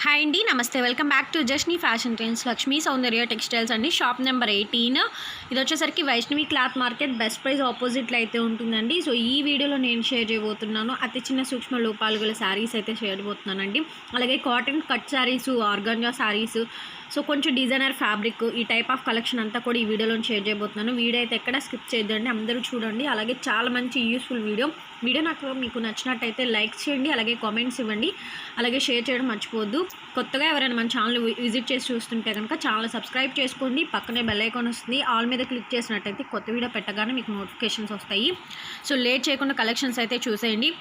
Hi అండి, నమస్తే. Welcome back to జస్ట్ని fashion trends, Lakshmi Soundarya textiles అండి. Shop number 18. ఇది వచ్చేసరికి Vaishnavi cloth market best price ఆపోజిట్లో అయితే ఉంటుందండి. సో ఈ వీడియోలో నేను షేర్ చేయబోతున్నాను అతి చిన్న సూక్ష్మ లోపాలు గల శారీస్ అయితే షేర్ చేయబోతున్నానండి. అలాగే cotton cut saris, organza saris, so కొంచెం డిజైనర్ ఫ్యాబ్రిక్, ఈ టైప్ ఆఫ్ కలెక్షన్ అంతా కూడా ఈ వీడియోలో షేర్ చేయబోతున్నాను. వీడియో అయితే ఎక్కడ స్కిప్ చేయొద్దండి, అందరూ చూడండి. అలాగే చాలా మంచి యూస్ఫుల్ వీడియో నాకు మీకు నచ్చినట్టయితే లైక్ చేయండి, అలాగే కామెంట్స్ ఇవ్వండి, అలాగే షేర్ చేయడం మర్చిపోవద్దు. కొత్తగా ఎవరైనా మన ఛానల్ విజిట్ చేసి చూస్తుంటే కనుక ఛానల్ సబ్స్క్రైబ్ చేసుకోండి. పక్కనే బెల్ ఐకాన్ వస్తుంది, ఆల్ మీద క్లిక్ చేసినట్టయితే కొత్త వీడియో పెట్టగానే మీకు నోటిఫికేషన్స్ వస్తాయి. సో లేట్ చేయకుండా కలెక్షన్స్ అయితే చూసేయండి.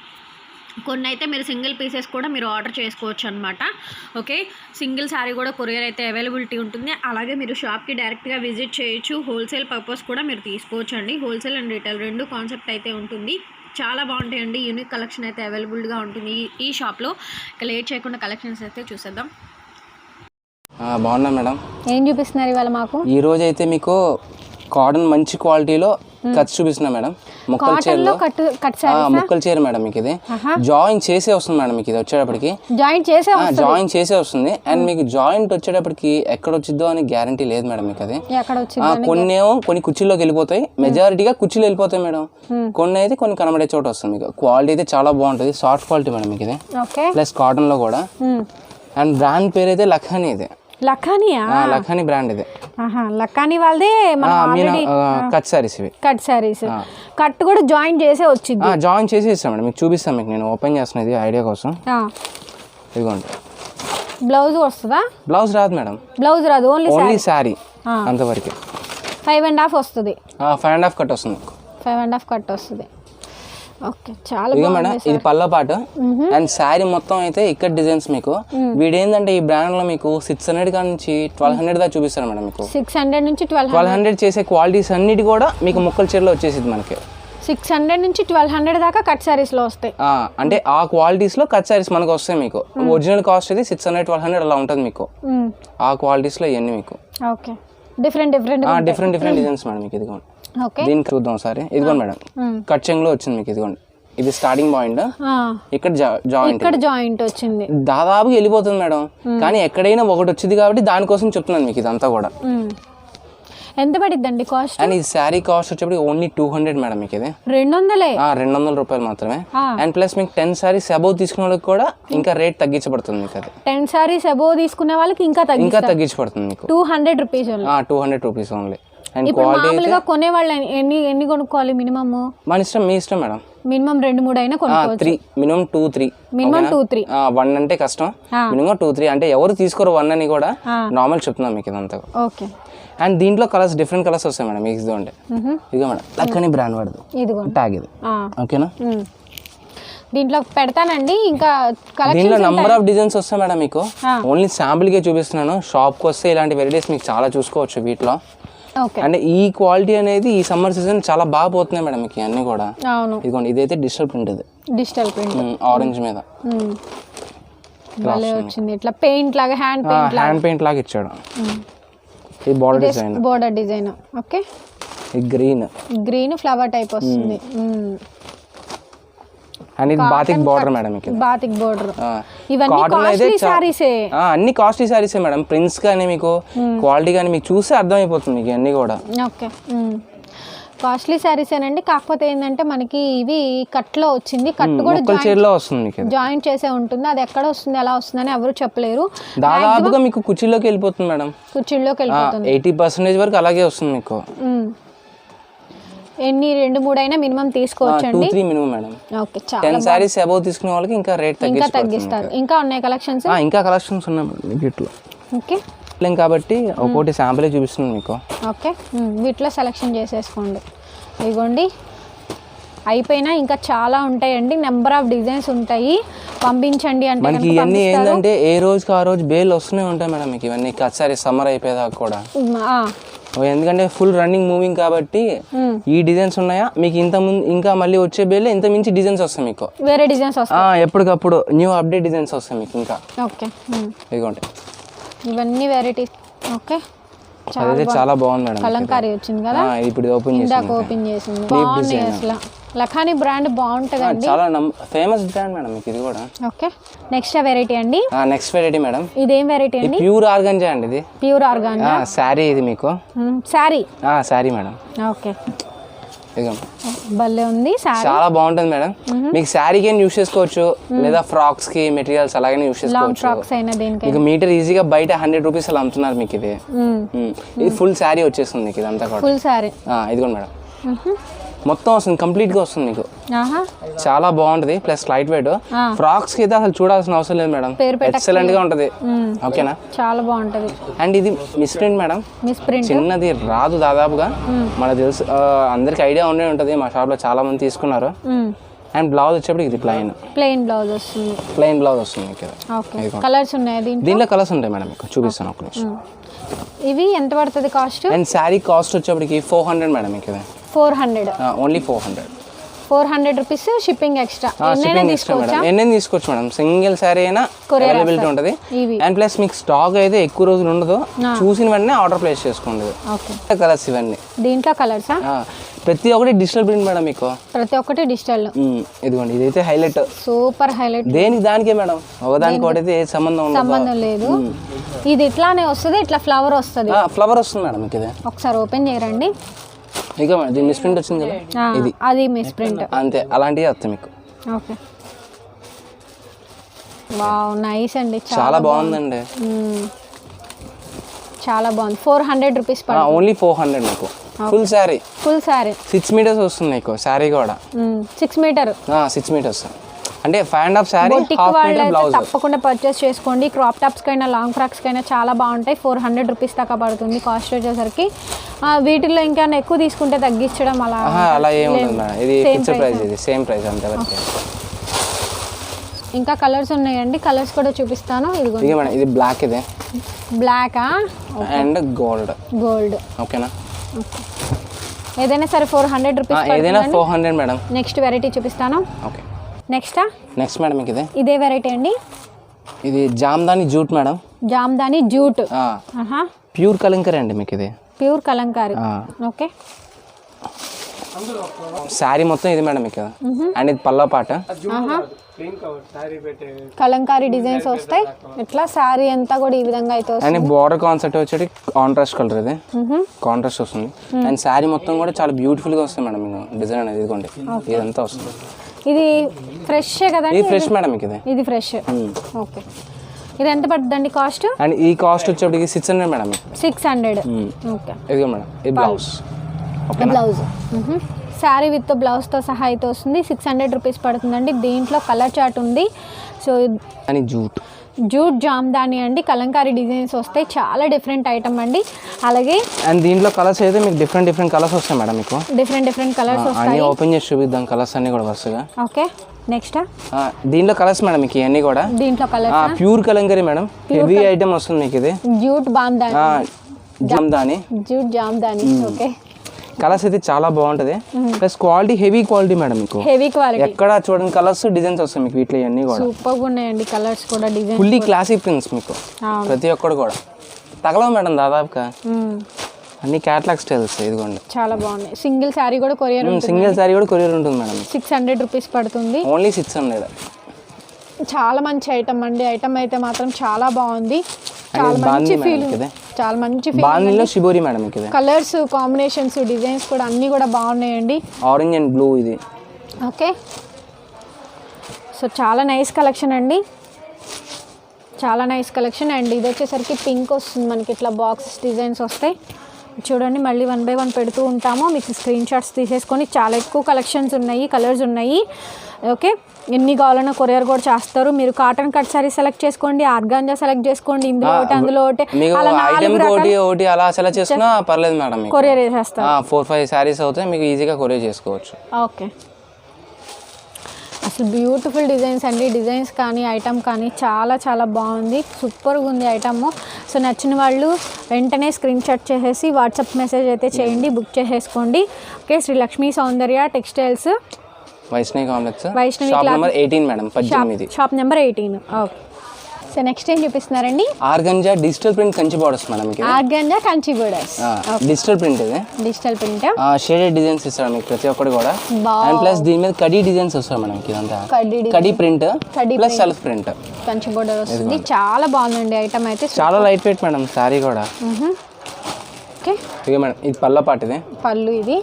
కొన్ని అయితే మీరు సింగిల్ పీసెస్ కూడా మీరు ఆర్డర్ చేసుకోవచ్చు అనమాట. ఓకే, సింగిల్ శారీ కూడా కొరియర్ అయితే అవైలబిలిటీ ఉంటుంది. అలాగే మీరు షాప్కి డైరెక్ట్గా విజిట్ చేయొచ్చు. హోల్సేల్ పర్పస్ కూడా మీరు తీసుకోవచ్చు అండి. హోల్సేల్ అండ్ రిటైల్ రెండు కాన్సెప్ట్ అయితే ఉంటుంది. చాలా బాగుంటాయండి. యూనిక్ కలెక్షన్ అయితే అవైలబుల్గా ఉంటుంది ఈ షాప్లో. ఇక లేట్ చేయకుండా కలెక్షన్స్ అయితే చూసేద్దాం. బాగున్నా మేడం. ఏం చూపిస్తున్నారు ఇవాళ మాకు? ఈ రోజు అయితే మీకు కాటన్ మంచి క్వాలిటీలో కట్స్ చూపిస్తున్నా మేడం. ముక్కల చీరలో ముక్కల చీర మేడం. మీకు ఇది జాయిన్ చేసే వస్తుంది మేడం. మీకు ఇది వచ్చేటప్పటికి జాయిన్ చేసే వస్తుంది. అండ్ మీకు జాయింట్ వచ్చేటప్పటికి ఎక్కడ వచ్చిద్దో అని గ్యారంటీ లేదు మేడం. మీకు అది కొన్ని కుర్చీలోకి వెళ్ళిపోతాయి, మెజారిటీగా కుర్చీలో వెళ్ళిపోతాయి మేడం. కొన్ని అయితే కొన్ని కనబడే చోట వస్తుంది. మీకు క్వాలిటీ అయితే చాలా బాగుంటుంది, సాఫ్ట్ క్వాలిటీ మేడం. మీకు ఇది ప్లస్ కాటన్ లో కూడా. అండ్ బ్రాండ్ పేరు అయితే లఖానీ. ఇది లఖానీ బ్రాండ్. ఇది లఖానీ వాళ్ళదే కట్ సారీస్. ఇవి కట్ సారీస్. కట్ కూడా జాయిన్ చేసే వచ్చింది. జాయిన్ చేసి ఇస్తాం మేడం. మీకు చూపిస్తాం. మీకు నేను ఓపెన్ చేస్తున్నా ఇది ఐడియా కోసం. ఇదిగోండి. బ్లౌజ్ వస్తుందా? బ్లౌజ్ రాదు మేడం. బ్లౌజ్ రాదు, ఓన్లీ సారీ అంతవరకు. 5.5 వస్తుంది. 5.5 కట్ వస్తుంది. 5.5 కట్ వస్తుంది. ఓకే, చాలా మేడం. ఇది పళ్ళ పాటు. అండ్ శారీ మొత్తం అయితే ఇక్కడ డిజైన్స్. మీకు వీడు ఏంటంటే ఈ బ్రాండ్ లో మీకు 600 కాడ నుంచి 1200 దాకా చూపిస్తారు మేడం. మీకు 600 నుంచి 1200 చేసే క్వాలిటీస్ అన్నిటి కూడా మీకు ముక్కల చీరలో వచ్చేసింది మనకి. 600 నుంచి 1200 దాకా కట్ సారీస్ లో వస్తాయి. అంటే ఆ క్వాలిటీస్ లో కట్ సారీస్ మనకు వస్తాయి. మీకు ఒరిజినల్ కాస్ట్ అయితే 600, 1200 అలా ఉంటుంది మీకు. ఆ క్వాలిటీస్ లో ఇవన్నీ మీకు ఓకే డిఫరెంట్ డిజైన్స్ మేడం. మీకు ఇదిగోండి. దీనికి చూద్దాం ఒకసారి. ఇదిగోండి మేడం, కట్ చెంగ్ లో వచ్చింది మీకు. ఇదిగోండి, ఇది స్టార్టింగ్ పాయింట్. ఇక్కడ జాయింట్ వచ్చింది. దాదాపుగా వెళ్ళిపోతుంది మేడం. కానీ ఎక్కడైనా ఒకటి వచ్చింది కాబట్టి దానికోసం చెప్తున్నాను మీకు. ఇదంతా కూడా ఎంత పడిద్దండి కాస్ట్? అండ్ ఈ శారీ కాస్ట్ వచ్చేప్పుడు ఓన్లీ 200 మేడం. మీకు ఇది 200 రూపాయలు మాత్రమే. అండ్ ప్లస్ మీకు 10 సారీస్ అబోవ్ తీసుకునే వాళ్ళకి కూడా ఇంకా రేట్ తగ్గించబడుతుంది మీకు. అది 10 సారీస్ అబోవ్ తీసుకునే వాళ్ళకి ఇంకా తగ్గించబడుతుంది మీకు. 200 రూపీస్. 200 rupees only. మామూలుగా కొనే వాళ్ళు ఎన్ని కొనుక్కోవాలి మినిమం? మన ఇష్టం, మీ ఇష్టం మేడం. మినిమం 2-3 అయినా కొనుక్కోవచ్చు. మినిమం 2-3. మినిమం 2-3. 1 అంటే కష్టం. మినిమం 2-3 అంటే ఎవరు తీసుకోరు 1 అని కూడా నార్మల్ చెప్తున్నాం మీకు ఇదంతా. ఓకే. అండ్ దీంట్లో కలర్స్ డిఫరెంట్ కలర్స్ వస్తాయి మేడం. మీకు ఇదిగోండి, ఇదిగో మేడం లక్కని బ్రాండ్ వాడదు ట్యాగ్ ఇది. ఓకేనా? దీంట్లో పెడతానండి. ఇంకా దీంట్లో నంబర్ ఆఫ్ డిజైన్స్ వస్తాయి మేడం. మీకు ఓన్లీ శాంపుల్ గా చూపిస్తున్నాను. షాప్ కి వస్తే ఇలాంటి వెరైటీస్ మీకు చాలా చూసుకోవచ్చు వీటిలో. అంటే ఈ క్వాలిటీ అనేది ఈ సమ్మర్ సీజన్ చాలా బాగా పోతున్నాయి మేడం. మీకు అన్ని కూడా. ఇదిగోండి, ఇదైతే డిజిటల్ ప్రింట్. ఇది డిజిటల్ ప్రింట్ ఆరెంజ్ మీద వచ్చింది. ఇట్లా పెయింట్ లాగా హ్యాండ్ పెయింట్ లాగా ఇచ్చాడు. ఈ బోర్డర్ డిజైన్. ఓకే. ఈ గ్రీన్ ఫ్లవర్ టైప్ వస్తుంది. అండ్ ఇది batik border madam. Batik border. ఇవన్నీ కాస్ట్లీ సారీసే. అన్ని కాస్ట్లీ సారీసే మేడం. ప్రింట్స్ కానీ మీకు క్వాలిటీ కానీ మీకు చూస్తే అర్థమైపోతుంది మీకు అన్ని కూడా. ఓకే, కాస్ట్లీ సారీసేనండి. కాకపోతే ఏంటంటే మనకి ఇవి కట్ లో వచ్చింది. కట్ కూడా జాయింట్ చేసే ఉంటుంది. అది ఎక్కడ వస్తుంది, ఎలా వస్తుంది అని ఎవరు చెప్పలేరు. దాదాపుగా మీకు కుర్చీలోకి వెళ్ళిపోతుంది మేడం. 80% వరకు అలాగే వస్తుంది మీకు. ఎన్ని 2-3 అయినా మినిమం తీసుకోవచ్చు అండి. 2-3 minimum madam. Okay, 10 saris above తీసుకునే వాళ్ళకి ఇంకా రేట్ తగ్గిస్తారు. ఇంకా ఉన్నాయి కలెక్షన్స్? ఇంకా కలెక్షన్స్ ఉన్నాయి మేడం వీటిలో. ఓకే, కాబట్టి ఒకటి శాంపుల్ చూపిస్తున్నాను మీకు. ఓకే, వీటిలో సెలెక్షన్ చేసేసుకోండి. ఇదిగోండి, అయిపోయినా ఇంకా చాలా ఉంటాయండి. నెంబర్ ఆఫ్ డిజైన్స్ ఉంటాయి. పంపించండి అంటే మనకి ఇవన్నీ ఏంటంటే ఏ రోజుకి ఆ రోజు బేల్ వస్తూనే ఉంటాయి మేడం. మీకు ఇవన్నీ కట్ సారీ సమ్మర్ అయిపోయేదాకా కూడా. ఎందుకంటే ఫుల్ రన్నింగ్ మూవింగ్ కాబట్టి ఈ డిజైన్స్ ఉన్నాయా మీకు. ఇంత ముందు ఇంకా మళ్ళీ వచ్చే బేల్లో ఇంత మించి డిజైన్స్ వస్తాయి మీకు. వేరే డిజైన్స్ వస్తాయి ఎప్పటికప్పుడు న్యూ అప్డేట్ డిజైన్స్ వస్తాయి మీకు ఇంకా. ఓకే, ఇదిగోండి ఇవన్నీ వెరైటీస్. ఓకే, చాలా బాగుంది మేడం. కలంకారీ వచ్చింది కదా. ఇప్పుడు ఓపెన్ చేసింది. బాగుంది అసలు. లఖానీ బ్రాండ్ బాగుంటుందండి, చాలా ఫేమస్ బ్రాండ్ మేడం మీకు ఇది కూడా. ఓకే, నెక్స్ట్ వెరైటీ అండి. నెక్స్ట్ వెరైటీ మేడం, ఇదేం వెరైటీ అండి? ప్యూర్ ఆర్గాంజా అండి ఇది. ప్యూర్ ఆర్గాంజా శారీ ఇది మీకు. శారీ శారీ మేడం. ఓకే, భలే ఉంది. చాలా బాగుంటుంది మేడం. మీకు శారీకి యూస్ చేసుకోవచ్చు, లేదా ఫ్రాక్స్ కి మెటీరియల్స్ అలాగే యూస్ చేసుకోవచ్చు. ఫ్రాక్స్ అయినా దేనికి. మీకు మీటర్ ఈజీగా బయట 100 రూపీస్ అలా అమ్ముతున్నారు మీకు ఇది. ఇది ఫుల్ శారీ వచ్చేస్తుంది మీకు ఇదంతా కూడా. ఫుల్ శారీ ఇదిగోండి మేడం, మొత్తం వస్తుంది, కంప్లీట్ గా వస్తుంది మీకు. చాలా బాగుంటది, ప్లస్ లైట్ వెయిట్. ఫ్రాక్స్ కి అయితే అసలు చూడాల్సిన అవసరం లేదు మేడం, ఎక్సలెంట్ గా ఉంటది. ఓకేనా, చాలా బాగుంటది. అండ్ ఇది మిస్ ప్రింట్ మేడం, చిన్నది రాదు దాదాపుగా, మనకు తెలుసు, అందరికి ఐడియా ఉండే ఉంటది, మా షాప్ లో చాలా మంది తీసుకున్నారు. అండ్ బ్లౌజ్ వచ్చేప్పుడు ఇది ప్లెయిన్ బ్లౌజ్ వస్తుంది. ప్లెయిన్ బ్లౌజ్ వస్తుంది ఇక్కడ. కలర్స్ ఉన్నాయి దీంట్లో కలర్స్ ఉంటాయి మేడం, మీకు చూపిస్తాను ఒక నిమిషం. ఇవి ఎంత పడుతుంది కాస్ట్? అండ్ శారీ కాస్ట్ వచ్చేప్పటికి 400 మేడం మీకు ఇది. 400, only 400 rupees. Shipping extra. Shipping extra madam, ఎన్నైనా తీసుకోవచ్చు మేడం. సింగిల్ శారీ అయినా అవైలబిలిటీ ఉంటుంది. అండ్ ప్లస్ మీకు స్టాక్ అయితే ఎక్కువ రోజులు ఉండదు, చూసిన వెంటనే ఆర్డర్ ప్లేస్ చేసుకోండి. కలర్స్ ఇవన్నీ దీంట్లో కలర్స్, ప్రతి ఒక్కటి డిజిటల్ ప్రింట్ మేడం మీకు. ప్రతి ఒక్కటి డిజిటల్. ఇదిగోండి, ఇదైతే హైలైట్, సూపర్ హైలైట్. దేనికి దానికే మేడం, ఒకదానికి ఒకటి ఏ సంబంధం లేదు. ఇది ఇట్లానే వస్తుంది, ఇట్లా ఫ్లవర్ వస్తుంది. ఫ్లవర్ వస్తుంది మేడం మీకు ఇది. ఒకసారి ఓపెన్ చేయరండి. ఇక మేడం మిస్ ప్రింట్ వచ్చింది కదా, ఇది అది మిస్ ప్రింట్ అంతే, అలాంటివి వస్తాయి మీకు. ఓకే, వావ్, నైస్ అండి, చాలా బాగుందండి, చాలా బాగుంది. 400 రూపీస్ పడుతుంది. ఓన్లీ 400 మీకు. ఫుల్ శారీ 6 మీటర్స్ వస్తుంది మీకు. శారీ కూడా 6 మీటర్, 6 మీటర్స్ అంటే 5.5 శారీ, హాఫ్ మీటర్ బ్లౌజ్. తప్పకుండా పర్చేస్ చేసుకోండి. క్రాప్ టాప్స్ కైనా లాంగ్ ఫ్రాక్స్ కైనా చాలా బాగుంటాయి. 400 రూపీస్ దాకా పడుతుంది కాస్ట్ వచ్చేసరికి. వీటిల్లో ఇంకా ఎక్కువ తీసుకుంటే తగ్గించడం అలా ఏముంటుంది మేడం, ఇది ఫిక్స్డ్ ప్రైస్, ఇది సేమ్ ప్రైస్ అంతే. ఇంకా కలర్స్ ఉన్నాయండి, కలర్స్ కూడా చూపిస్తాను. ఇదిగో మేడం, ఇది బ్లాక్, ఇది బ్లాక్ అండ్ గోల్డ్. ఓకేనా, ఏదైనా సరే 400 రూపీస్, ఏదైనా 400 మేడం. నెక్స్ట్ వెరైటీ చూపిస్తాను. ఓకే, నెక్స్ట్ మేడం మీకు ఇదే వెరైటీ అండి. ఇది Jamdani jute madam. Jamdani jute, pure Kalamkari అండి మీకు ఇది. ప్యూర్ కలంకారీ. ఓకే, శారీ మొత్తం ఇది మేడం మీకు. అండ్ ఇది పల్లా పాట, కలంకారీ డిజైన్స్ వస్తాయి. ఇట్లా శారీ అంతా కూడా ఈ విధంగా అయితే వస్తుంది. అండ్ బోర్డర్ కాన్సెప్ట్ వచ్చేది కాంట్రాస్ట్ కలర్, ఇది కాంట్రాస్ట్ వస్తుంది. అండ్ శారీ మొత్తం కూడా చాలా బ్యూటిఫుల్ గా వస్తుంది మేడం మీకు డిజైన్ అనేది. ఇదిగోండి, ఇదంతా వస్తుంది. ఇది ఫ్రెష్ కదండి? ఇది ఫ్రెష్ మేడం మీకు. ఇది ఫ్రెష్. ఓకే, ఇది ఎంత పడుతుందండి కాస్ట్? అండ్ ఈ కాస్ట్ వచ్చేప్పటికి 600 మేడం. 600. ఓకే, ఇదిగో మేడం, ఈ బ్లౌజ్. బ్లౌజ్ శారీ విత్ బ్లౌజ్తో సహా అయితే వస్తుంది. 600 రూపీస్ పడుతుందండి. దీంట్లో కలర్ చార్ట్ ఉంది. సో అని జూట్ జామ్దాని అండి, కలంకారీ డిజైన్స్ వస్తాయి. చాలా డిఫరెంట్ ఐటమ్ అండి. అలాగే అండ్ దీంట్లో కలర్స్ అయితే మీకు డిఫరెంట్ కలర్స్ వస్తాయి మేడం మీకు. డిఫరెంట్ కలర్స్ వస్తాయి. ఓపెన్ చేసి చూపిద్దాం కలర్స్ అన్ని కూడా వరుసగా. ఓకే, నెక్స్ట్ దీంట్లో కలర్స్ మేడం మీకు ఇవన్నీ కూడా. దీంట్లో colours pure Kalamkari madam, heavy item వస్తుంది మీకు ఇది. జూట్ జామ్దాని. ఓకే, కలర్స్ అయితే చాలా బాగుంటది, plus quality heavy quality madam మీకు. హెవీ క్వాలిటీ, ఎక్కడ చూడండి కలర్స్ డిజైన్స్ వస్తాయి మీకు వీటిలో అన్ని కూడా. సూపర్ గా ఉన్నాయండి కలర్స్ కూడా, డిజైన్స్ ఫుల్లీ క్లాసిక్ ప్రింట్స్ మీకు. ప్రతి ఒక్కడు కూడా తగలవు మేడం దాదాపుగా, అన్ని క్యాటలాగ్ స్టైల్స్. ఇదిగోండి, చాలా బాగున్నాయి. సింగిల్ శారీ కూడా కొరియర్ ఉంటుంది మేడం. 600 రూపీస్ పడుతుంది. ఓన్లీ 600. చాలా మంచి ఐటమ్ అండి. ఐటమ్ అయితే మాత్రం చాలా బాగుంది. చాలా మంచి ఫీల్, చాలా మంచి ఫీల్. షిబోరి మేడం ఇది. కలర్స్ కాంబినేషన్స్ డిజైన్స్ కూడా అన్నీ కూడా బాగున్నాయండి. ఆరెంజ్ అండ్ బ్లూ ఇది. ఓకే, సో చాలా నైస్ కలెక్షన్ అండి, చాలా నైస్ కలెక్షన్. అండ్ ఇది వచ్చేసరికి పింక్ వస్తుంది మనకి, ఇట్లా బాక్స్ డిజైన్స్ వస్తాయి చూడండి. మళ్ళీ 1 by 1 పెడుతూ ఉంటాము, మీకు స్క్రీన్ షాట్స్ తీసేసుకొని. చాలా ఎక్కువ కలెక్షన్స్ ఉన్నాయి, కలర్స్ ఉన్నాయి. ఓకే, ఎన్ని కావాలన్నా కొరియర్ కూడా చేస్తారు. మీరు కాటన్ కట్ సారీ సెలెక్ట్ చేసుకోండి, ఆర్గాంజా సెలెక్ట్ చేసుకోండి, ఇందులో ఒకటి అందులో ఒకటి, అలా సెలెక్ట్ చేసుకున్నా పర్లేదు మేడం, కొరియర్ చేస్తారు. 4-5 సారీస్ అవుతాయి, మీకు ఈజీగా కొరియర్ చేసుకోవచ్చు. ఓకే, అసలు బ్యూటిఫుల్ డిజైన్స్ అండి. డిజైన్స్ కానీ ఐటమ్ కానీ చాలా చాలా బాగుంది, సూపర్గా ఉంది ఐటమ్. సో నచ్చిన వాళ్ళు వెంటనే స్క్రీన్ షాట్ చేసేసి వాట్సాప్ మెసేజ్ అయితే చేయండి, బుక్ చేసేసుకోండి. Okay, Shri Lakshmi Soundarya textiles, Vaishnavi complex, shop number 18 madam. Shop number 18. Okay, so next ఏం చూపిస్తున్నారండి? Organza digital print Kanchi borders madam మీకు. Organza Kanchi borders digital print ఇది. డిజిటల్ ప్రింట్ షేడెడ్ డిజైన్స్ ఇస్తారు మీకు ప్రతి ఒక్కటి కూడా. అండ్ ప్లస్ దీని మీద కడీ డిజైన్స్ వస్తాయి మేడం ఇదంతా. కడీ print plus self print Kanchi border వస్తుంది. చాలా బాగుందండి ఐటమ్ అయితే. చాలా లైట్ వెయిట్ మేడం సారీ కూడా. ఓకే ఇక మేడం ఇది పళ్ళ పాటిది. పళ్ళు ఇది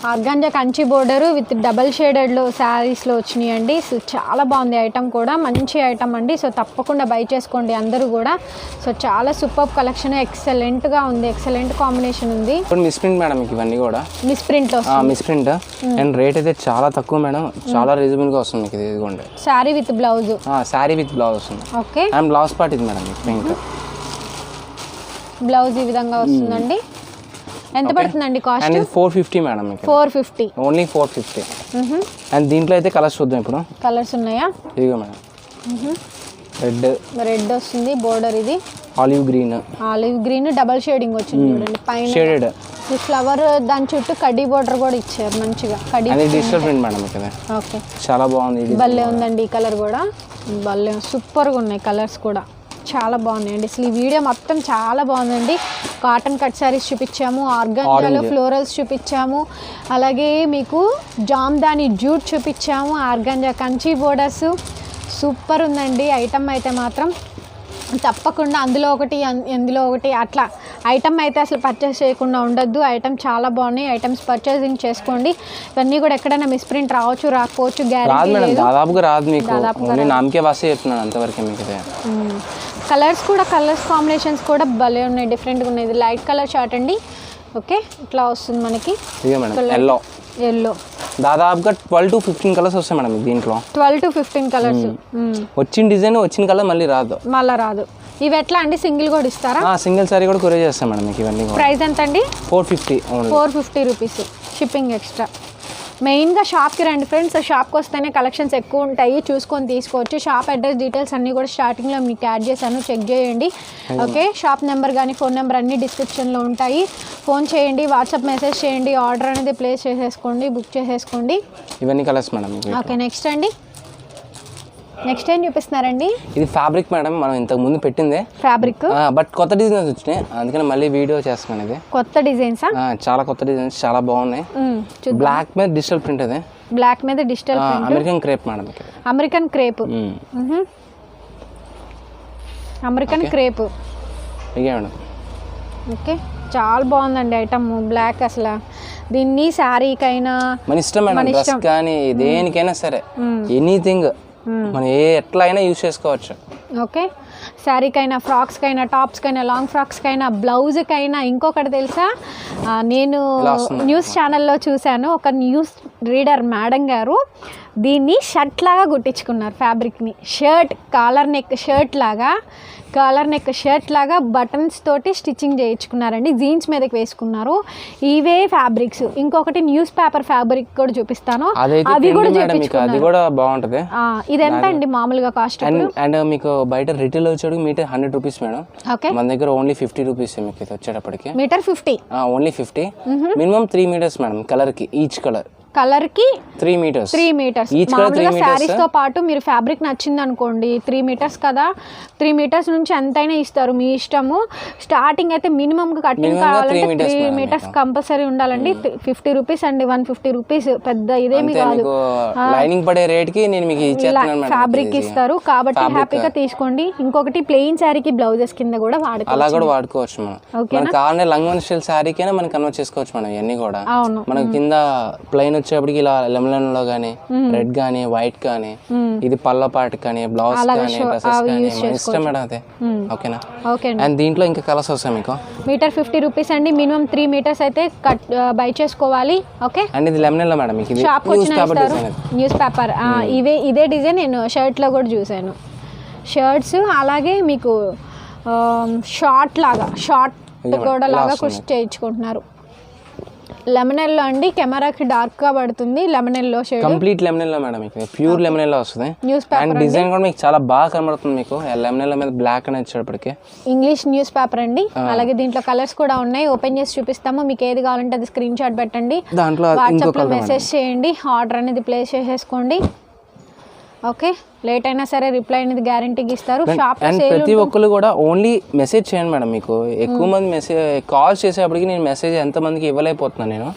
organza Kanchi border with double షేడెడ్లో శారీస్లో వచ్చినాయండి. సో చాలా బాగుంది ఐటమ్ కూడా, మంచి ఐటమ్ అండి. సో తప్పకుండా బై చేసుకోండి అందరూ కూడా. సో చాలా సూపర్ కలెక్షన్, ఎక్సలెంట్గా ఉంది, ఎక్సలెంట్ కాంబినేషన్ ఉంది. ఇప్పుడు మిస్ ప్రింట్ మేడం మీకు ఇవన్నీ కూడా miss print miss print and rate అయితే చాలా తక్కువ మేడం, చాలా రీజనబుల్గా వస్తుంది మీకు. ఇది ఇదిగోండి sari with blouse. Sari with blouse వస్తుంది. ఓకే అండ్ బ్లౌజ్ పార్ట్ ఇది మేడం పింక్ బ్లౌజ్ ఈ విధంగా వస్తుందండి. ఎంత పడుతుందండి కాస్ట్? అండ్ ఇది 450 మేడం మీకు. 450 ఓన్లీ 450. అండ్ దీంట్లో అయితే కలర్స్ చూద్దాం ఇప్పుడు. కలర్స్ ఉన్నాయా? ఇదిగో మేడం రెడ్ వస్తుంది బోర్డర్, ఇది ఆలివ్ గ్రీన్ డబల్ షేడింగ్ వచ్చింది చూడండి పైన షేడెడ్. ఈ ఫ్లవర్ దాని చుట్టూ కడ్డీ బోర్డర్ కూడా ఇచ్చారు మంచిగా. కడ్డీ డిజిటల్ ప్రింట్ మేడం ఇక్కడ. ఓకే చాలా బాగుంది, భలే ఉందండి. ఈ కలర్ కూడా భలే సూపర్గా ఉన్నాయి, కలర్స్ కూడా చాలా బాగున్నాయండి. అసలు ఈ వీడియో మొత్తం చాలా బాగుందండి. కాటన్ కట్ శారీస్ చూపించాము, ఆర్గాంజాలో ఫ్లోరల్స్ చూపించాము, అలాగే మీకు జామ్దాని జూట్ చూపించాము, ఆర్గాంజా కంచి బోర్డర్స్. సూపర్ ఉందండి ఐటమ్ అయితే మాత్రం. తప్పకుండా అందులో ఒకటి ఎందులో ఒకటి అట్లా ఐటమ్ అయితే అసలు పర్చేస్ చేయకుండా ఉండొద్దు. ఐటమ్ చాలా బాగున్నాయి, ఐటమ్స్ పర్చేసింగ్ చేసుకోండి. ఇవన్నీ కూడా ఎక్కడైనా మిస్ప్రింట్ రావచ్చు రాకపోవచ్చు, గ్యారెంటీ దాదాపుగా రాదు మీకు. నామకే వాసే చెప్తున్నాను అంతవరకు మీకు. కలర్స్ కూడా కలర్స్ కాంబినేషన్స్ కూడా భలే ఉన్నాయి, డిఫరెంట్గా ఉన్నాయి. ఇది లైట్ కలర్ షార్ట్ అండి. ఓకే ఇట్లా వస్తుంది మనకి ఎల్లో. దాదాపుగా 12 to 15 కలర్స్ వస్తాయి మేడం దీంట్లో. 12 to 15 కలర్స్. వచ్చిన డిజైన్ వచ్చిన కలర్ మళ్ళీ రాదు. ఇవి ఎట్లా అండి? సింగిల్ కూడా ఇస్తారా? సింగిల్ సారీ కూడా కొరియర్ చేస్తాం మేడం మీకు. ఇవన్నీ ప్రైస్ ఎంత అండి? 450 రూపీస్, షిప్పింగ్ ఎక్స్ట్రా. మెయిన్గా షాప్కి రండి ఫ్రెండ్స్. షాప్కి వస్తేనే కలెక్షన్స్ ఎక్కువ ఉంటాయి, చూసుకొని తీసుకోవచ్చు. షాప్ అడ్రస్ డీటెయిల్స్ అన్నీ కూడా స్టార్టింగ్లో మీకు యాడ్ చేశాను, చెక్ చేయండి. ఓకే షాప్ నెంబర్ కానీ ఫోన్ నెంబర్ అన్నీ డిస్క్రిప్షన్లో ఉంటాయి. ఫోన్ చేయండి, వాట్సాప్ మెసేజ్ చేయండి, ఆర్డర్ అనేది ప్లేస్ చేసేసుకోండి, బుక్ చేసేసుకోండి. ఇవన్నీ కలర్స్ మేడం. ఓకే నెక్స్ట్ అండి, నెక్స్ట్ ఏం చూపిస్తున్నారండి? ఇది ఫ్యాబ్రిక్ మేడం, మనం ఇంతకు ముందు పెట్టిందే ఫ్యాబ్రిక్, బట్ కొత్త డిజైన్స్ వచ్చినాయి, అందుకని మళ్ళీ వీడియో చేస్తున్నాను. ఇది కొత్త డిజైన్స్, చాలా కొత్త డిజైన్స్, చాలా బాగున్నాయి. బ్లాక్ మీద డిజిటల్ ప్రింట్. అదే బ్లాక్ మీద digital print, American crepe madam. American crepe, American crepe ఇదే మేడం. ఓకే చాలా బాగుందండి ఐటమ్. బ్లాక్ అసలు దీన్ని శారీకైనా మన ఇష్టం మేడం, డ్రెస్ కానీ దేనికైనా సరే ఎనీథింగ్ మనం ఎట్లా అయినా యూజ్ చేసుకోవచ్చు. ఓకే శారీకైనా, ఫ్రాక్స్కైనా, టాప్స్కైనా, లాంగ్ ఫ్రాక్స్కైనా, బ్లౌజ్కైనా. ఇంకొకటి తెలుసా, నేను న్యూస్ ఛానల్లో చూశాను, ఒక న్యూస్ రీడర్ మేడం గారు దీన్ని షర్ట్ లాగా కుట్టించుకున్నారు. ఫ్యాబ్రిక్ని షర్ట్ కాలర్ నెక్ షర్ట్ లాగా బటన్స్ తోటి స్టిచ్చింగ్ చేయించుకున్నారండి. జీన్స్ మీదకి వేసుకున్నారు. ఇవే ఫ్యాబ్రిక్స్. ఇంకొకటి న్యూస్ పేపర్ ఫ్యాబ్రిక్ కూడా చూపిస్తాను, అది కూడా బాగుంటది. ఇది ఎంత అండి మామూలుగా కాస్ట్? అండ్ మీకు బయట రిటైల్ వచ్చేటికి మీటర్ 100 రూపీస్ మేడం. మన దగ్గర ఓన్లీ 50 రూపీస్ మీకు వచ్చేటప్పటికి. Metre 50, only 50. Minimum 3 metres madam colour కి. ఈచ్ కలర్ కి 3 మీటర్స్. మామూలుగా శారీస్ తో పాటు మీరు ఫ్యాబ్రిక్ నచ్చింది అనుకోండి, 3 మీటర్స్ కదా, 3 మీటర్స్ నుంచి ఎంతైనా ఇస్తారు, మీ ఇష్టము. స్టార్టింగ్ అయితే మినిమం కటింగ్ కావాలంటే 3 మీటర్స్ కంపల్సరీ ఉండాలండి. 50 రూపీస్ అండి, 150 రూపీస్, పెద్ద ఇదేమి కాదు. లైనింగ్ పడే రేట్ కి నేను మీకు ఫ్యాబ్రిక్ ఇస్తారు కాబట్టి హ్యాపీగా తీసుకోండి. ఇంకొకటి ప్లెయిన్ శారీకి బ్లౌజెస్ కింద కూడా వాడుకోవచ్చు మనం. కావాలంటే లంగ్ స్టైల్ శారీకైనా మనం కన్వర్ట్ చేసుకోవచ్చు మనం. ఇవన్నీ కూడా మనకి కింద ప్లెయిన్ వచ్చేప్పటికి ఇలా లెమన్ లో గానీ, రెడ్ గానీ, వైట్ గానీ, ఇది పళ్ళ పార్ట్ కానీ, బ్లౌజ్ కానీ, డ్రెస్సెస్ కానీ, మన ఇష్టం మేడం అదే. ఓకేనా? అండ్ దీంట్లో ఇంకా కలర్స్ వస్తాయి మీకు. మీటర్ 50 రూపీస్ అండి, మినిమం 3 మీటర్స్ అయితే బై చేసుకోవాలి. ఓకే అండ్ ఇది లెమన్ లో మేడం. న్యూస్ పేపర్ ఇదే డిజైన్ నేను షర్ట్ లో కూడా చూసాను. షర్ట్స్ అలాగే మీకు షార్ట్ కూడా లాగా కుష్ చేయించుకుంటున్నారు. లెమన్ ఎల్లో అండి, కెమెరాకి డార్క్ గా పడుతుంది. Lemon yellow shade, complete lemon yellow madam. Pure lemon yellow వస్తుంది. న్యూస్ పేపర్ అండ్ డిజైన్ కూడా మీకు చాలా బాగా కనబడుతుంది మీకు. లెమన్ ఎల్లో మీద బ్లాక్ అనేది వచ్చేటప్పటికి ఇంగ్లీష్ న్యూస్ పేపర్ అండి. అలాగే దీంట్లో కలర్స్ కూడా ఉన్నాయి, ఓపెన్ చేసి చూపిస్తాము. మీకు ఏది కావాలంటే అది స్క్రీన్ షాట్ పెట్టండి, దాంట్లో వాట్సాప్ లో మెసేజ్ చేయండి, ఆర్డర్ అనేది ప్లేస్ చేసేసుకోండి. ఓకే, లేట్ అయినా సరే రిప్లై అనేది గ్యారంటీకి ఇస్తారు. షాప్ అండ్ ప్రతి ఒక్కరు కూడా ఓన్లీ మెసేజ్ చేయండి మేడం. మీకు ఎక్కువ మంది మెసేజ్ కాల్ చేసేప్పటికి నేను మెసేజ్ ఎంతమందికి ఇవ్వలేకపోతున్నాను. నేను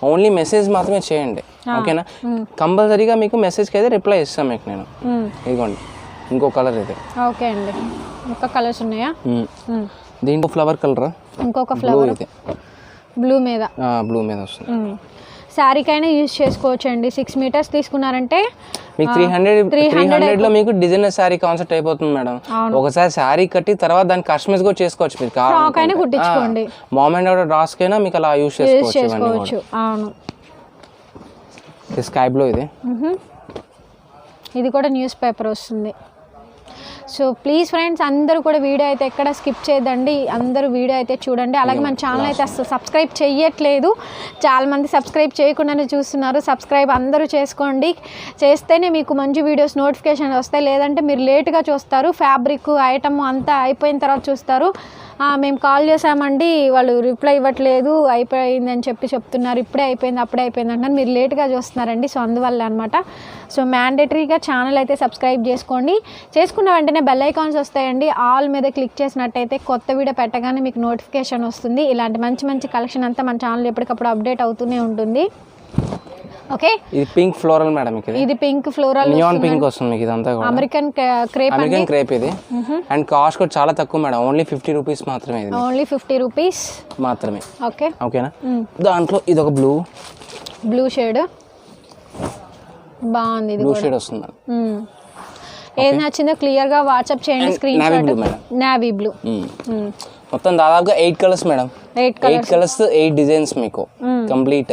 ఓన్లీ మెసేజ్ మాత్రమే చేయండి, ఓకేనా? కంపల్సరీగా మీకు మెసేజ్కి అయితే రిప్లై ఇస్తాను మీకు నేను. ఇదిగోండి ఇంకో కలర్ ఇది. ఓకే అండి, ఇంకా కలర్స్ ఉన్నాయా? దీంట్లో ఫ్లవర్ కలర్, ఇంకొక ఫ్లవర్ ఇది బ్లూ మీద వస్తుంది. శారీకైనా యూజ్ చేసుకోవచ్చు అండి. 6 మీటర్స్ తీసుకున్నారంటే మీకు 300 లో మీకు డిజైనర్ శారీ కాన్సెప్ట్ అయిపోతుంది మేడం. ఒకసారి శారీ కట్టి తర్వాత దాన్ని కస్టమైజ్ కూడా చేసుకోవచ్చు. మీరు కావాలంటే కుట్టించుకోండి, మామ్ అండ్ ఆర్డర్ డ్రాస్ కైనా మీకు అలా యూజ్ చేసుకోవచ్చు. అవును, స్కై బ్లూ ఇది. ఇది కూడా న్యూస్ పేపర్ వస్తుంది. సో ప్లీజ్ ఫ్రెండ్స్, అందరూ కూడా వీడియో అయితే ఎక్కడ స్కిప్ చేయదండి, అందరూ వీడియో అయితే చూడండి. అలాగే మన ఛానల్ అయితే అసలు సబ్స్క్రైబ్ చేయట్లేదు, చాలామంది సబ్స్క్రైబ్ చేయకుండానే చూస్తున్నారు. సబ్స్క్రైబ్ అందరూ చేసుకోండి, చేస్తేనే మీకు మంచి వీడియోస్ నోటిఫికేషన్ వస్తాయి. లేదంటే మీరు లేట్గా చూస్తారు, ఫ్యాబ్రిక్ ఐటమ్ అంతా అయిపోయిన తర్వాత చూస్తారు. మేము కాల్ చేసామండి, వాళ్ళు రిప్లై ఇవ్వట్లేదు, అయిపోయిందని చెప్తున్నారు, ఇప్పుడే అయిపోయింది అప్పుడే అయిపోయింది అంటున్నారు. మీరు లేట్గా చూస్తున్నారండి. సో అందువల్ల అనమాట. సో మ్యాండేటరీగా ఛానల్ అయితే సబ్స్క్రైబ్ చేసుకోండి. చేసుకున్న వెంటనే బెల్ ఐకాన్స్ వస్తాయండి, ఆల్ మీద క్లిక్ చేసినట్టయితే కొత్త వీడియో పెట్టగానే మీకు నోటిఫికేషన్ వస్తుంది. ఇలాంటి మంచి మంచి కలెక్షన్ అంతా మన ఛానల్ ఎప్పటికప్పుడు అప్డేట్ అవుతూనే ఉంటుంది. ఓకే, ఇది పింక్ ఫ్లోరల్ మేడం. ఇది పింక్ ఫ్లోరల్ నియాన్ పింక్ వస్తుంది మీకు. ఇదంతా కూడా అమెరికన్ క్రేప్ ఇది. అండ్ కాస్ట్ కూడా చాలా తక్కువ మేడం, ఓన్లీ 50 రూపీస్ మాత్రమే. ఇది ఓన్లీ 50 రూపీస్ మాత్రమే. ఓకే, ఓకేనా? దాంట్లో ఇది ఒక బ్లూ షేడ్ బాగుంది. ఇది బ్లూ షేడ్ వస్తుంది. ఏది నచ్చిందో క్లియర్ గా వాట్సాప్ చేయండి. Screen shot. నావీ బ్లూ మొత్తం దాదాపుగా 8 కలర్స్ మేడం. 8 కలర్స్ 8 డిజైన్స్ మీకు కంప్లీట్.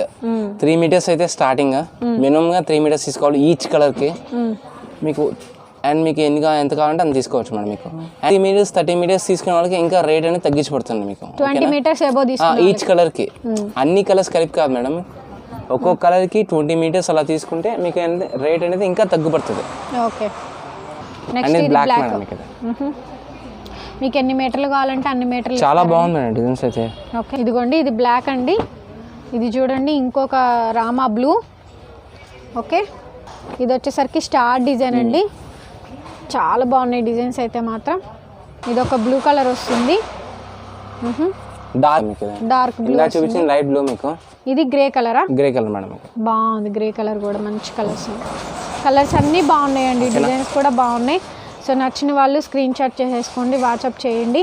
3 మీటర్స్ అయితే స్టార్టింగ్, మినిమం గా 3 మీటర్స్ తీసుకోవాలి ఈచ్ కలర్ కి మీకు. అండ్ మీకు ఎంత కావాలంటే అంత తీసుకోవచ్చు మేడం. మీకు 30 మీటర్స్ 30 మీటర్స్ తీసుకునే వాళ్ళకి ఇంకా రేట్ అనేది తగ్గించి పడుతుంది మీకు. 20 మీటర్స్ అబౌవ్ తీసుకోవాలి ఈచ్ కలర్ కి. అన్ని కలర్స్ కలిపి కాదు మేడం, ఒక్కొక్క కలర్ కి 20 మీటర్స్ అలా తీసుకుంటే మీకు రేట్ అనేది ఇంకా తగ్గుపడుతుంది. Okay, next black madam. మీకు ఎన్ని మీటర్లు కావాలంటే అన్ని మీటర్లు. చాలా బాగుంది మేడం డిజైన్స్ అయితే. ఓకే, ఇదిగోండి ఇది బ్లాక్ అండి. ఇది చూడండి ఇంకొక రామా బ్లూ. ఓకే, ఇది వచ్చేసరికి స్టార్ డిజైన్ అండి. చాలా బాగున్నాయి డిజైన్స్ అయితే మాత్రం. ఇది ఒక బ్లూ కలర్ వస్తుంది, డార్క్ బ్లూ. చూపించిన లైట్ బ్లూ మీకు. ఇది గ్రే కలరా? Grey colour madam. బాగుంది, గ్రే కలర్ కూడా మంచి కలర్స్ అన్నీ బాగున్నాయండి, డిజైన్స్ కూడా బాగున్నాయి. సో నచ్చిన వాళ్ళు స్క్రీన్ షాట్ చేసేసుకోండి, వాట్సాప్ చేయండి.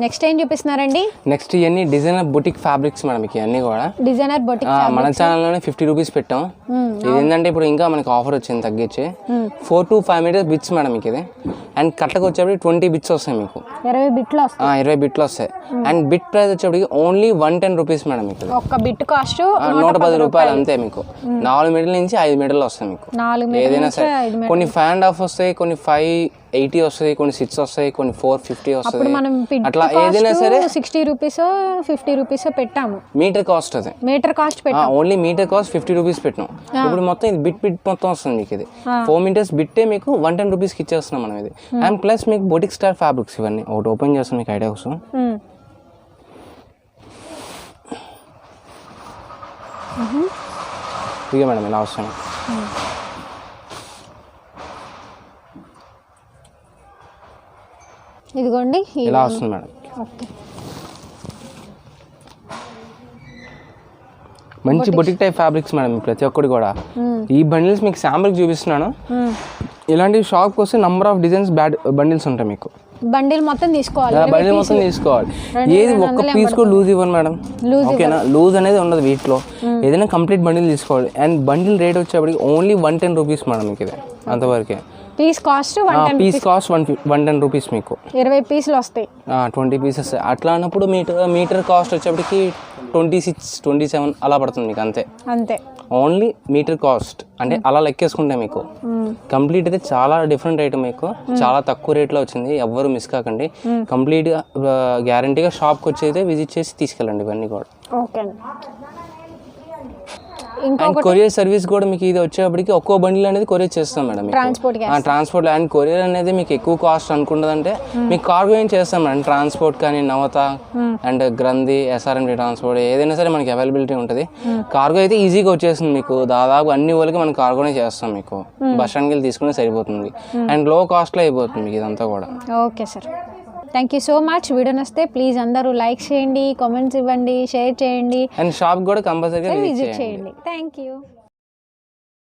నెక్స్ట్ ఏం చూపిస్తున్నారండి? నెక్స్ట్ ఇవన్నీ డిజైనర్ బొటిక్ ఫ్యాబ్రిక్స్ మేడం. ఇవన్నీ కూడా డిజైనర్ బొటిక్. మన ఛానల్లోనే 50 రూపీస్ పెట్టాం. ఇది ఏంటంటే ఇప్పుడు ఇంకా మనకి ఆఫర్ వచ్చింది తగ్గించి 4 to 5 మీటర్స్ బిట్స్ మేడం మీకు ఇది. అండ్ కట్టకు వచ్చేప్పటికి 20 బిట్స్ వస్తాయి మీకు. 20 బిట్లు వస్తాయి. 20 బిట్లు వస్తాయి. అండ్ బిట్ ప్రైస్ వచ్చేప్పటికి ఓన్లీ 110 రూపీస్ మేడం మీకు. ఒక్క బిట్ కాస్ట్ 110 రూపాయలు అంతే మీకు. 4 మీటర్ల నుంచి 5 మీటర్లు వస్తాయి మీకు. ఏదైనా సరే కొన్ని 5.5 వస్తాయి, కొన్ని 580 వస్తాయి, కొన్ని 6 వస్తాయి, కొన్ని 450 వస్తాయి. అట్లా ఏదైనా సరే 60 రూపీస్ 50 రూపీస్ పెట్టాము. మీటర్ కాస్ట్ అది. మీటర్ కాస్ట్ పెట్టాము. ఓన్లీ మీటర్ కాస్ట్ 50 రూపీస్ పెట్టాం. ఇప్పుడు మొత్తం ఇది బిట్ మొత్తం వస్తుంది మీకు. ఇది 4 మీటర్స్ బిట్టే మీకు 110 రూపీస్కి ఇచ్చేస్తున్నాం మనం ఇది. అండ్ ప్లస్ మీకు బొటిక్ స్టైల్ ఫ్యాబ్రిక్స్ ఇవన్నీ. ఒకటి ఓపెన్ చేస్తాం మీకు ఐడియా కోసం. ఇక మేడం ఇలా వస్తాను. ఇదిగోండి ఇలా వస్తుంది మేడం. ఓకే, మంచి బొటిక్ టైప్ ఫ్యాబ్రిక్స్ మేడం ప్రతి ఒక్కటి కూడా. ఈ బండిల్స్ మీకు శాంపుల్కి చూపిస్తున్నాను. ఇలాంటి షాప్కి వస్తే నంబర్ ఆఫ్ డిజైన్స్ బండిల్స్ ఉంటాయి మీకు. బండిల్ మొత్తం తీసుకోవాలి. బండిల్ మొత్తం తీసుకోవాలి. ఏది ఒక్క పీస్ కూడా లూజ్ ఇవ్వను మేడం. ఓకేనా? లూజ్ అనేది ఉండదు వీటిలో. ఏదైనా కంప్లీట్ బండిల్ తీసుకోవాలి. అండ్ బండిల్ రేట్ వచ్చేప్పటికి ఓన్లీ 110 రూపీస్ మేడం మీకు. ఇది అంతవరకే. పీస్ కాస్ట్ 110 రూపీస్ మీకు. 20 పీసులు వస్తాయి. 20 పీసెస్ అట్లా అన్నప్పుడు మీటర్ కాస్ట్ వచ్చేప్పటికి 26, 27 అలా పడుతుంది మీకు. అంతే ఓన్లీ మీటర్ కాస్ట్. అంటే అలా లెక్కేసుకుంటే మీకు కంప్లీట్ అయితే చాలా డిఫరెంట్ రేట్ మీకు. చాలా తక్కువ రేట్లో వచ్చింది. ఎవ్వరు మిస్ కాకండి. కంప్లీట్గా గ్యారంటీగా షాప్కి వచ్చి అయితే విజిట్ చేసి తీసుకెళ్ళండి ఇవన్నీ కూడా. ఓకే. ఇంకొకటి కొరియర్ సర్వీస్ కూడా మీకు ఇది వచ్చేప్పటికి ఒక్కో బండిల్ అనేది కొరియర్ చేస్తాం మేడం. ట్రాన్స్పోర్ట్ అండ్ కొరియర్ అనేది మీకు ఎక్కువ కాస్ట్ అనుకుంటుందంటే మీకు కార్గో ఏం చేస్తాం మేడం. ట్రాన్స్పోర్ట్ కానీ నవత అండ్ గ్రంథి SRMT ట్రాన్స్పోర్ట్ ఏదైనా సరే మనకి అవైలబిలిటీ ఉంటుంది. కార్గో అయితే ఈజీగా వచ్చేస్తుంది మీకు. దాదాపు అన్ని ఊళ్ళకి మనం కార్గోనే చేస్తాం మీకు. బస్ స్టాండ్కి వెళ్ళి తీసుకునే సరిపోతుంది అండ్ లో కాస్ట్లో అయిపోతుంది మీకు ఇదంతా కూడా. Okay sir, thank you so much. Video నచ్చితే ప్లీజ్ అందరూ లైక్ చేయండి, కామెంట్స్ ఇవ్వండి, షేర్ చేయండి అండ్ షాప్ కూడా కంపల్సరీగా విజిట్ చేయండి. Thank you.